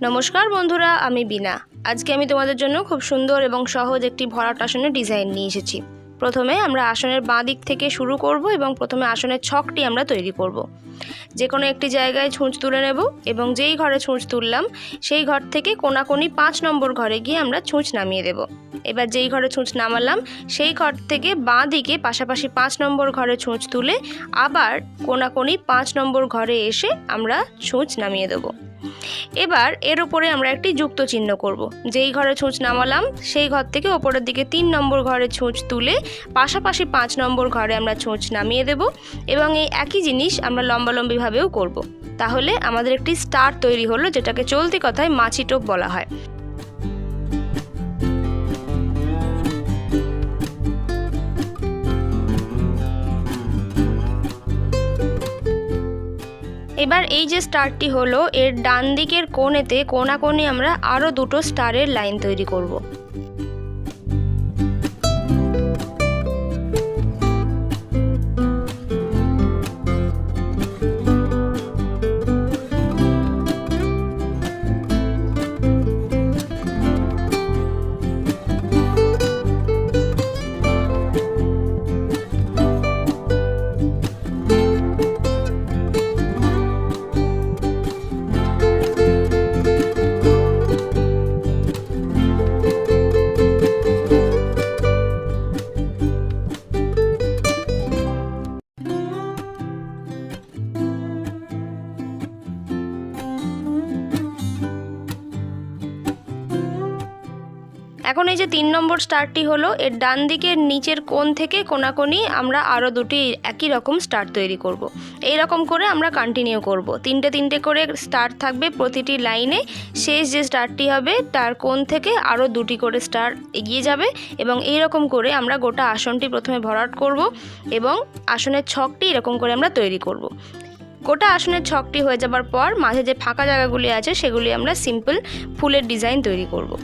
নমস্কার বন্ধুরা, আমি বিনা। আজকে আমি তোমাদের জন্য খুব সুন্দর এবং সহজ একটি ভরাট আসনের ডিজাইন নিয়ে এসেছি। প্রথমে আমরা আসনের বাঁ দিক থেকে শুরু করব এবং প্রথমে আসনের ছকটি আমরা তৈরি করব। যে কোনো একটি জায়গায় ছুঁচ তুলে নেব এবং যেই ঘরে ছুঁচ তুললাম সেই ঘর থেকে কোনাকুনি 5 নম্বর ঘরে গিয়ে আমরা ছুঁচ নামিয়ে দেব। এবার যেই ঘরে ছুঁচ নামালাম সেই ঘর থেকে বাঁ দিকে পাশাপাশি 5 নম্বর ঘরে ছুঁচ তুলে আবার কোনাকুনি 5 নম্বর ঘরে এসে আমরা ছুঁচ নামিয়ে দেব। এবার এর উপরে আমরা একটি যুক্ত চিহ্ন করব। যেই ঘরে ছুঁচ নামালাম সেই ঘর থেকে ওপরের দিকে 3 নম্বর ঘরে ছুঁচ তুলে পাশাপাশি 5 নম্বর ঘরে আমরা ছুঁচ নামিয়ে দেব এবং এই একই জিনিস আমরা লম্বালম্বিভাবেও করব। তাহলে আমাদের একটি স্টার তৈরি হলো, যেটাকে চলতি কথায় মাছি টোপ বলা হয়। এবার এই যে স্টারটি হলো, এর ডান দিকের কোণেতে কোণাকোণে আমরা আরও দুটো স্টারের লাইন তৈরি করব। এখন এই যে 3 নম্বর স্টারটি হলো, এর ডান দিকের নিচের কোণ থেকে কোনাকুনি আমরা আরও দুটি একই রকম স্টার তৈরি করব। এই রকম করে আমরা কন্টিনিউ করব। তিনটে করে স্টার থাকবে প্রতিটি লাইনে। শেষ যে স্টারটি হবে তার কোণ থেকে আরও দুটি করে স্টার এগিয়ে যাবে এবং এই রকম করে আমরা গোটা আসনটি প্রথমে ভরাট করব এবং আসনের ছকটি এরকম করে আমরা তৈরি করব। গোটা আসনের ছকটি হয়ে যাবার পর মাঝে যে ফাঁকা জায়গাগুলি আছে সেগুলি আমরা সিম্পল ফুলের ডিজাইন তৈরি করব।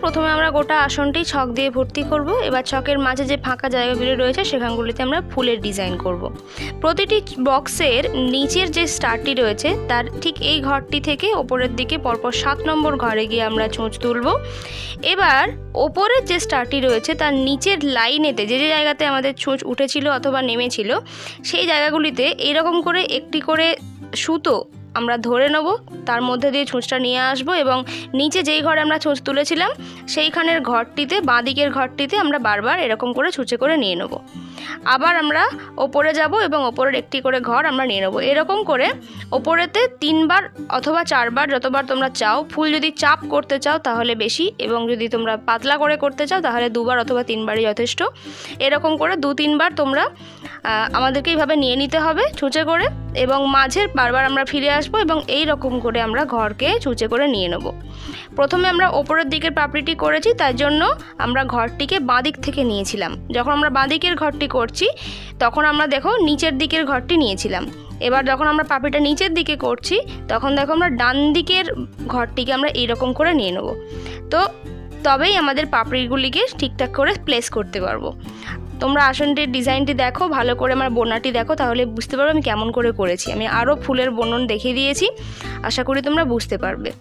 প্রথমে আমরা গোটা আসনটি ছক দিয়ে ভর্তি করব। এবার ছকের মাঝে যে ফাঁকা জায়গাগুলি রয়েছে সেখানগুলিতে আমরা ফুলের ডিজাইন করব। প্রতিটি বক্সের নিচের যে স্টারটি রয়েছে তার ঠিক এই ঘরটি থেকে ওপরের দিকে পরপর 7 নম্বর ঘরে গিয়ে আমরা ছুঁচ তুলব। এবার ওপরের যে স্টারটি রয়েছে তার নিচের লাইনেতে যে যে জায়গাতে আমাদের ছুঁচ উঠেছিল অথবা নেমেছিল সেই জায়গাগুলিতে এইরকম করে একটি করে সুতো আমরা ধরে নেব, তার মধ্যে দিয়ে ছুঁচটা নিয়ে আসব এবং নিচে যেই ঘরে আমরা ছুঁচ তুলেছিলাম সেইখানের ঘরটিতে, বাঁ দিকের ঘরটিতে আমরা বারবার এরকম করে ছুঁচে করে নিয়ে নেব। আবার আমরা ওপরে যাব এবং ওপরের একটি করে ঘর আমরা নিয়ে নেব। এরকম করে ওপরেতে 3 বার অথবা 4 বার যতবার তোমরা চাও। ফুল যদি চাপ করতে চাও তাহলে বেশি, এবং যদি তোমরা পাতলা করে করতে চাও তাহলে 2 বার অথবা 3 বারই যথেষ্ট। এরকম করে 2-3 বার তোমরা আমাদেরকে এইভাবে নিয়ে নিতে হবে ছুঁচে করে, এবং মাঝের বারবার আমরা ফিরে আসবো এবং এই রকম করে আমরা ঘরকে ছুঁচে করে নিয়ে নেব। প্রথমে আমরা ওপরের দিকের পাপড়িটি করেছি, তার জন্য আমরা ঘরটিকে বাঁ দিক থেকে নিয়েছিলাম। যখন আমরা বাঁ দিকের ঘরটি করছি তখন আমরা দেখো নিচের দিকের ঘরটি নিয়েছিলাম। এবার যখন আমরা পাপড়িটা নিচের দিকে করছি তখন দেখো আমরা ডান দিকের ঘরটিকে আমরা এইরকম করে নিয়ে নেব। তো তবেই আমাদের পাপড়িগুলিকে ঠিকঠাক করে প্লেস করতে পারবো। তোমরা আসনটির ডিজাইনটি দেখো, ভালো করে আমার বোনাটি দেখো, তাহলে বুঝতে পারবে আমি কেমন করে করেছি। আমি আরও ফুলের বর্ণন দেখিয়ে দিয়েছি, আশা করি তোমরা বুঝতে পারবে।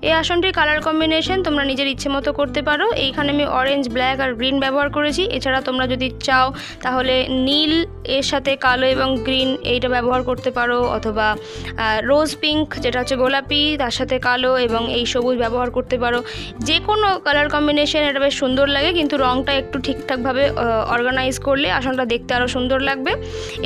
এই আসনটির কালার কম্বিনেশন তোমরা নিজের ইচ্ছে মতো করতে পারো। এইখানে আমি অরেঞ্জ, ব্ল্যাক আর গ্রিন ব্যবহার করেছি। এছাড়া তোমরা যদি চাও তাহলে নীল এর সাথে কালো এবং গ্রিন এইটা ব্যবহার করতে পারো, অথবা রোজ পিঙ্ক যেটা হচ্ছে গোলাপি তার সাথে কালো এবং এই সবুজ ব্যবহার করতে পারো। যে কোনো কালার কম্বিনেশন এটা বেশ সুন্দর লাগে, কিন্তু রঙটা একটু ঠিকঠাকভাবে অর্গানাইজ করলে আসনটা দেখতে আরও সুন্দর লাগবে।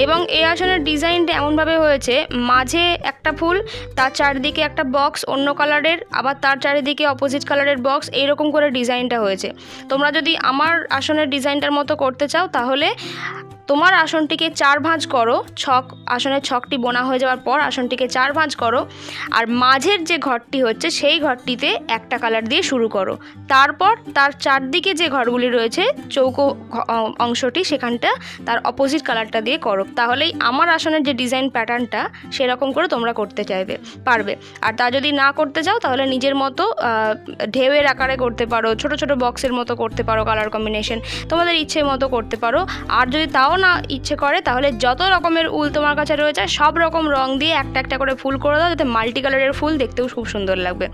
এবং এই আসনের ডিজাইনটা এমনভাবে হয়েছে, মাঝে একটা ফুল, তার চারদিকে একটা বক্স অন্য কালারের, আবার তার চারিদিকে অপোজিট কালারের বক্স, এইরকম করে ডিজাইনটা হয়েছে। তোমরা যদি আমার আসনের ডিজাইনটার মতো করতে চাও তাহলে তোমার আসনটিকে 4 ভাঁজ করো, আসনের ছকটি বোনা হয়ে যাওয়ার পর আসনটিকে 4 ভাঁজ করো, আর মাঝের যে ঘরটি হচ্ছে সেই ঘরটিতে একটা কালার দিয়ে শুরু করো। তারপর তার চারদিকে যে ঘরগুলি রয়েছে চৌকো অংশটি সেখানটা তার অপোজিট কালারটা দিয়ে করো। তাহলেই আমার আসনের যে ডিজাইন প্যাটার্নটা সেরকম করে তোমরা করতে পারবে। আর তা যদি না করতে চাও তাহলে নিজের মতো ঢেউয়ের আকারে করতে পারো, ছোট ছোট বক্সের মতো করতে পারো, কালার কম্বিনেশন তোমাদের ইচ্ছে মতো করতে পারো। আর যদি তাও না ইচ্ছে করে তাহলে যত রকমের উল তোমার কাছে রয়েছে সব রকম রং দিয়ে একটা একটা করে ফুল করে দাও, যাতে মাল্টি কালারের ফুল দেখতেও খুব সুন্দর লাগবে।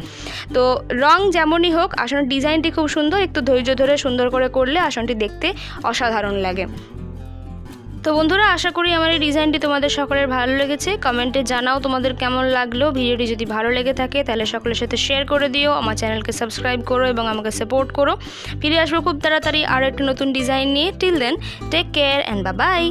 তো রং যেমনই হোক, আসনের ডিজাইনটি খুব সুন্দর, একটু ধৈর্য ধরে সুন্দর করে করলে আসনটি দেখতে অসাধারণ লাগে। তো বন্ধুরা, আশা করি আমার এই ডিজাইনটি তোমাদের সকলের ভালো লেগেছে। কমেন্টে জানাও তোমাদের কেমন লাগলো। ভিডিওটি যদি ভালো লেগে থাকে তাহলে সকলের সাথে শেয়ার করে দিও, আমার চ্যানেলকে সাবস্ক্রাইব করো এবং আমাকে সাপোর্ট করো। ফিরে আসবো খুব তাড়াতাড়ি আর একটা নতুন ডিজাইন নিয়ে। Till then, take care and bye by.